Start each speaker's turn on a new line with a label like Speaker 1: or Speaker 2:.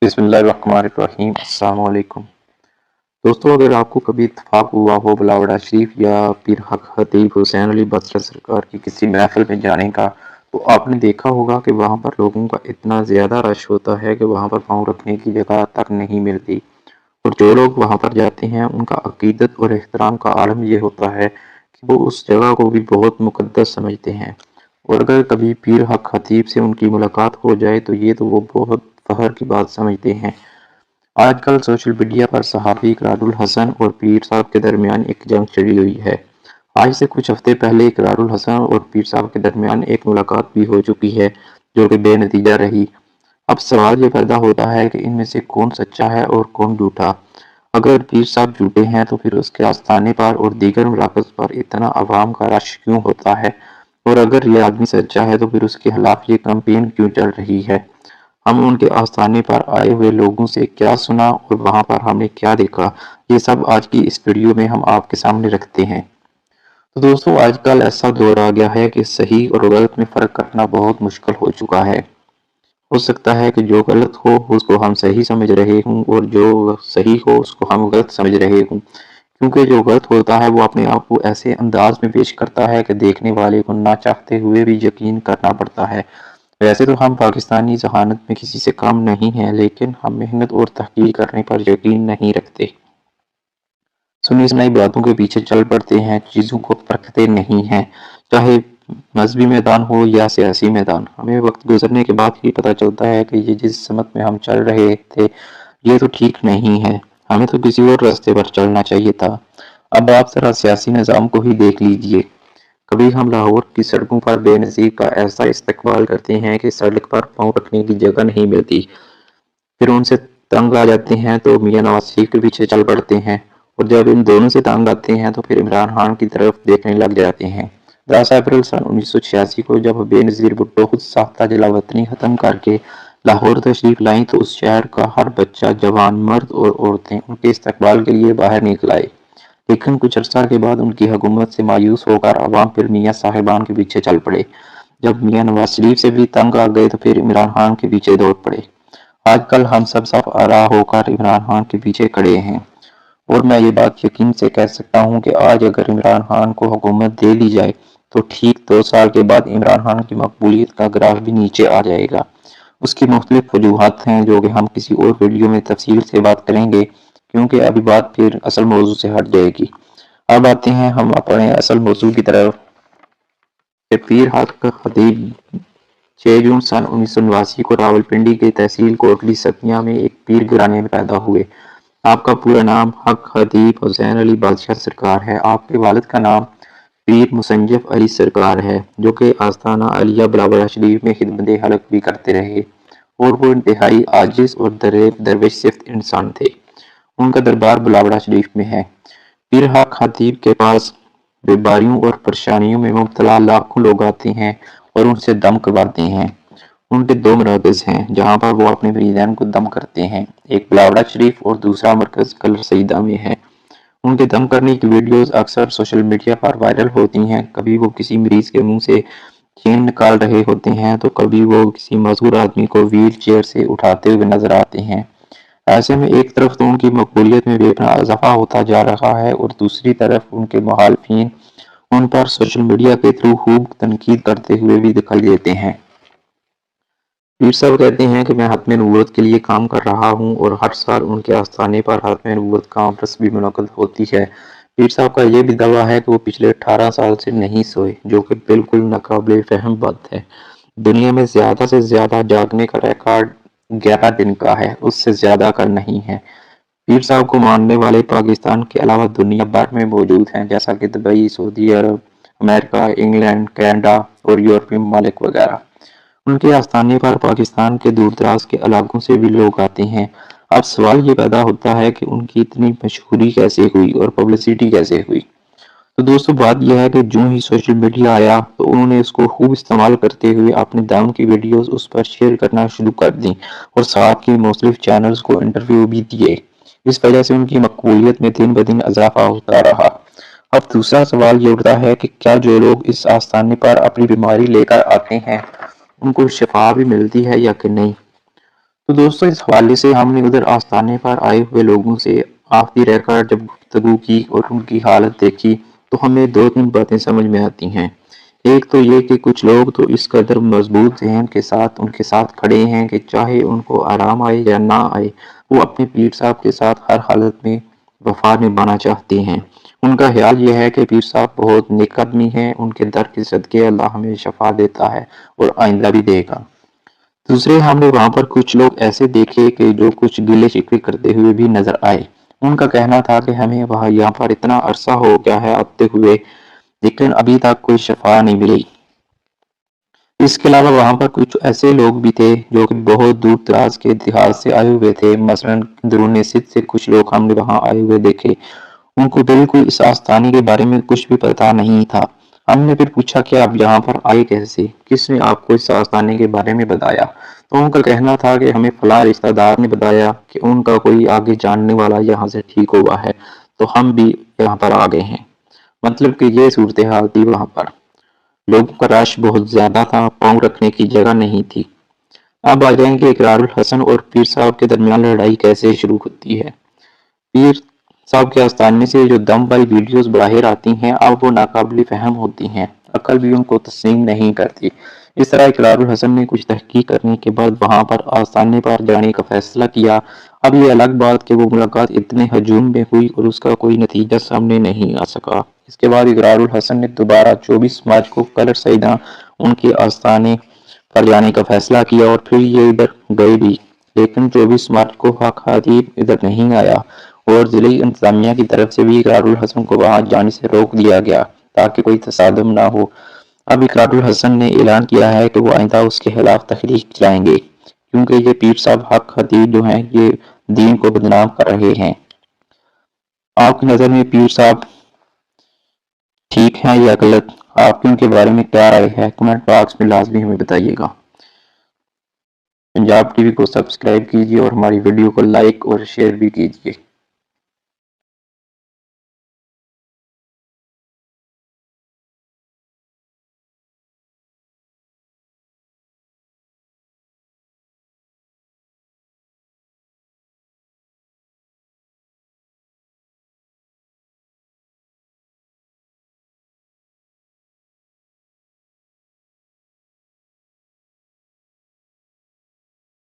Speaker 1: بسم اللہ الرحمن الرحیم۔ السلام علیکم دوستو، اگر آپ کو کبھی اتفاق ہوا ہو بلاوڑہ شریف یا پیر حق خطیب حسین علی بصری سرکار کی کسی محفل میں جانے کا، تو آپ نے دیکھا ہوگا کہ وہاں پر لوگوں کا اتنا زیادہ رش ہوتا ہے کہ وہاں پر پاؤں رکھنے کی جگہ تک نہیں ملتی، اور جو لوگ وہاں پر جاتے ہیں ان کا عقیدت اور احترام کا عالم یہ ہوتا ہے کہ وہ اس جگہ کو بھی بہت مقدس سمجھتے ہیں، اور اگر کبھی پیر حق خطیب سے ان کی ملاقات ہو جائے تو یہ تو وہ بہت فخر کی بات سمجھتے ہیں۔ آج کل سوشل میڈیا پر صحابی اقرار الحسن اور پیر صاحب کے درمیان ایک جنگ چھڑی ہوئی ہے۔ آج سے کچھ ہفتے پہلے اقرار الحسن اور پیر صاحب کے درمیان ایک ملاقات بھی ہو چکی ہے جو کہ بے نتیجہ رہی۔ اب سوال یہ پیدا ہوتا ہے کہ ان میں سے کون سچا ہے اور کون جھوٹا۔ اگر پیر صاحب جھوٹے ہیں تو پھر اس کے آستانے پر اور دیگر مراکز پر اتنا عوام کا رش کیوں ہوتا ہے، اور اگر یہ آدمی سچا ہے تو پھر اس کے خلاف یہ کمپین کیوں چل رہی ہے۔ ہم ان کے آستانے پر آئے ہوئے لوگوں سے کیا سنا اور وہاں پر ہم نے کیا دیکھا، یہ سب آج کی اس ویڈیو میں ہم آپ کے سامنے رکھتے ہیں۔ تو دوستو، آج کل ایسا دور آ گیا ہے کہ صحیح اور غلط میں فرق کرنا بہت مشکل ہو چکا ہے۔ ہو سکتا ہے کہ جو غلط ہو اس کو ہم صحیح سمجھ رہے ہوں اور جو صحیح ہو اس کو ہم غلط سمجھ رہے ہوں، کیونکہ جو غلط ہوتا ہے وہ اپنے آپ کو ایسے انداز میں پیش کرتا ہے کہ دیکھنے والے کو نہ چاہتے ہوئے بھی یقین کرنا پڑتا ہے۔ ویسے تو ہم پاکستانی ذہانت میں کسی سے کم نہیں ہیں، لیکن ہم محنت اور تحقیق کرنے پر یقین نہیں رکھتے۔ سنی سنائی باتوں کے پیچھے چل پڑتے ہیں، چیزوں کو پرکھتے نہیں ہیں، چاہے مذہبی میدان ہو یا سیاسی میدان۔ ہمیں وقت گزرنے کے بعد ہی پتہ چلتا ہے کہ یہ جس سمت میں ہم چل رہے تھے یہ تو ٹھیک نہیں ہے، ہمیں تو کسی اور راستے پر چلنا چاہیے تھا۔ اب آپ ذرا سیاسی نظام کو ہی دیکھ لیجئے۔ کبھی ہم لاہور کی سڑکوں پر بے نظیر کا ایسا استقبال کرتے ہیں کہ سڑک پر پاؤں رکھنے کی جگہ نہیں ملتی، پھر ان سے تنگ آ جاتے ہیں تو میاں نواز شریف کے پیچھے چل پڑتے ہیں، اور جب ان دونوں سے تنگ آتے ہیں تو پھر عمران خان کی طرف دیکھنے لگ جاتے ہیں۔ 10 اپریل سن 1986 کو جب بے نظیر بھٹو خود ساختہ جلا وطنی ختم کر کے لاہور تشریف لائیں تو اس شہر کا ہر بچہ، جوان، مرد اور عورتیں ان کے استقبال کے لیے باہر نکل آئے، لیکن کچھ عرصہ کے بعد ان کی حکومت سے مایوس ہو کر عوام پھر میاں صاحبان کے پیچھے چل پڑے۔ جب میاں نواز شریف سے بھی تنگ آ گئے تو پھر عمران خان کے پیچھے دوڑ پڑے۔ آج کل ہم سب صف آرا ہو کر عمران خان کے پیچھے کھڑے ہیں، اور میں یہ بات یقین سے کہہ سکتا ہوں کہ آج اگر عمران خان کو حکومت دے دی جائے تو ٹھیک 2 سال کے بعد عمران خان کی مقبولیت کا گراف بھی نیچے آ جائے گا۔ اس کی مختلف وجوہات ہیں جو کہ ہم کسی اور ویڈیو میں تفصیل سے بات کریں گے، کیونکہ ابھی بات پھر اصل موضوع سے ہٹ جائے گی۔ اب آتے ہیں ہم اپنے اصل موضوع کی طرف کہ پیر حق خطیب 6 جون سن 1989 کو راولپنڈی کے تحصیل کوٹلی ستیاں میں ایک پیر گھرانے میں پیدا ہوئے۔ آپ کا پورا نام حق خطیب حسین علی بصری سرکار ہے۔ آپ کے والد کا نام پیر مصنف علی سرکار ہے، جو کہ آستانہ عالیہ بلاوڑہ شریف میں خدمت حلق بھی کرتے رہے، اور وہ انتہائی عاجز اور درویش صفت انسان تھے۔ ان کا دربار بلاوڑہ شریف میں ہے۔ پیر حق خطیب کے پاس بیماریوں اور پریشانیوں میں مبتلا لاکھوں لوگ آتے ہیں اور ان سے دم کرواتے ہیں۔ ان کے 2 مراکز ہیں جہاں پر وہ اپنے مریدین کو دم کرتے ہیں، ایک بلاوڑہ شریف اور دوسرا مرکز کلر سیدہ میں ہے۔ ان کے دم کرنے کی ویڈیوز اکثر سوشل میڈیا پر وائرل ہوتی ہیں، کبھی وہ کسی مریض کے منہ سے خون نکال رہے ہوتے ہیں تو کبھی وہ کسی معذور آدمی کو ویل چیئر سے اٹھاتے ہوئے نظر آتے ہیں۔ ایسے میں ایک طرف تو ان کی مقبولیت میں بے پناہ اضافہ ہوتا جا رہا ہے، اور دوسری طرف ان کے مخالفین ان پر سوشل میڈیا کے تھرو خوب تنقید کرتے ہوئے بھی دکھائی دیتے ہیں۔ پیر صاحب کہتے ہیں کہ میں ختم نبوت کے لیے کام کر رہا ہوں، اور ہر سال ان کے آستانے پر ختم نبوت کانفرنس بھی منعقد ہوتی ہے۔ پیر صاحب کا یہ بھی دعویٰ ہے کہ وہ پچھلے 18 سال سے نہیں سوئے، جو کہ بالکل ناقابل فہم بات ہے۔ دنیا میں زیادہ سے زیادہ جاگنے کا ریکارڈ 11 دن کا ہے، اس سے زیادہ کا نہیں ہے۔ پیر صاحب کو ماننے والے پاکستان کے علاوہ دنیا بھر میں موجود ہیں، جیسا کہ دبئی، سعودی عرب، امریکہ، انگلینڈ، کینیڈا اور یورپی ممالک وغیرہ۔ ان کے آستانے پر پاکستان کے دور دراز کے علاقوں سے بھی لوگ آتے ہیں۔ اب سوال یہ پیدا ہوتا ہے کہ ان کی اتنی مشہوری کیسے ہوئی اور پبلسٹی کیسے ہوئی۔ تو دوستو، بات یہ ہے کہ جو ہی سوشل میڈیا آیا تو انہوں نے اس کو خوب استعمال کرتے ہوئے اپنے دم کی ویڈیوز اس پر شیئر کرنا شروع کر دیں، اور ساتھ کے مختلف چینلز کو انٹرویو بھی دیے۔ اس وجہ سے ان کی مقبولیت میں دن بدن اضافہ ہوتا رہا۔ اب دوسرا سوال یہ اٹھتا ہے کہ کیا جو لوگ اس آستانے پر اپنی بیماری لے کر آتے ہیں ان کو شفا بھی ملتی ہے یا کہ نہیں؟ تو دوستوں اس حوالے سے ہم نے ادھر آستانے پر آئے ہوئے لوگوں سے آخری رہ کر جب گفتگو کی اور ان کی حالت دیکھی تو ہمیں دو تین باتیں سمجھ میں آتی ہیں۔ ایک تو یہ کہ کچھ لوگ تو اس قدر مضبوط ذہن کے ساتھ ان کے ساتھ کھڑے ہیں کہ چاہے ان کو آرام آئے یا نہ آئے وہ اپنے پیر صاحب کے ساتھ ہر حالت میں وفا نبھانا چاہتے ہیں۔ ان کا خیال یہ ہے کہ پیر صاحب بہت نیک آدمی ہیں، ان کے در کے صدقے اللہ ہمیں شفا دیتا ہے اور آئندہ بھی دے گا۔ دوسرے ہم نے وہاں پر کچھ لوگ ایسے دیکھے کہ جو کچھ گلے شکوے کرتے ہوئے بھی نظر آئے۔ ان کا کہنا تھا کہ ہمیں وہاں یہاں پر اتنا عرصہ ہو گیا ہے آتے ہوئے لیکن ابھی تک کوئی شفا نہیں ملی۔ اس کے علاوہ وہاں پر کچھ ایسے لوگ بھی تھے جو کہ بہت دور دراز کے دیہات سے آئے ہوئے تھے، مثلاً اندرون سندھ سے کچھ لوگ ہم نے وہاں آئے ہوئے دیکھے۔ ان کو بالکل اس آستانے کے بارے میں کچھ بھی پتہ نہیں تھا۔ ہم نے پھر پوچھا کہ آپ یہاں پر آئے کیسے، کس نے آپ کو اس آستانے کے بارے میں بتایا؟ تو ان کا کہنا تھا کہ ہمیں فلاں رشتہ دار نے بتایا کہ ان کا کوئی آگے جاننے والا یہاں سے ٹھیک ہوا ہے تو ہم بھی یہاں پر آ گئے ہیں۔ مطلب کہ یہ صورتحال تھی وہاں پر۔ لوگوں کا رش بہت زیادہ تھا، پاؤں رکھنے کی جگہ نہیں تھی۔ اب آ جائیں کہ اقرار الحسن اور پیر صاحب کے درمیان لڑائی کیسے شروع ہوتی ہے۔ پیر صاحب کے آستانے سے جو دم والی ویڈیوز باہر آتی ہیں اب وہ ناقابل فہم ہوتی ہیں، عقل بھی ان کو تسلیم نہیں کرتی۔ اس طرح اقرار الحسن نے کچھ تحقیق کرنے کے بعد وہاں پر آستانے پر جانے کا فیصلہ کیا۔ اب یہ الگ بات کہ وہ ملاقات اتنے ہجوم میں ہوئی اور اس کا کوئی نتیجہ سامنے نہیں آ سکا۔ اس کے بعد اقرار الحسن نے دوبارہ 24 مارچ کو کلر سیداں ان کے آستانے پر جانے کا فیصلہ کیا اور پھر یہ ادھر گئے بھی، لیکن 24 مارچ کو حق خطیب ادھر نہیں آیا اور ضلعی انتظامیہ کی طرف سے بھی اقرار الحسن کو وہاں جانے سے روک دیا گیا تاکہ کوئی تصادم نہ ہو۔ اب اقرار الحسن نے اعلان کیا ہے کہ وہ آئندہ اس کے خلاف تحریک چلائیں گے کیونکہ یہ پیر صاحب حق خطیب جو ہیں یہ دین کو بدنام کر رہے ہیں۔ آپ کی نظر میں پیر صاحب ٹھیک ہیں یا غلط؟ آپ کی ان کے بارے میں کیا رائے ہے؟ کمنٹ باکس میں لازمی ہمیں بتائیے گا۔ پنجاب ٹی وی کو سبسکرائب کیجیے اور ہماری ویڈیو کو لائک اور شیئر بھی کیجیے۔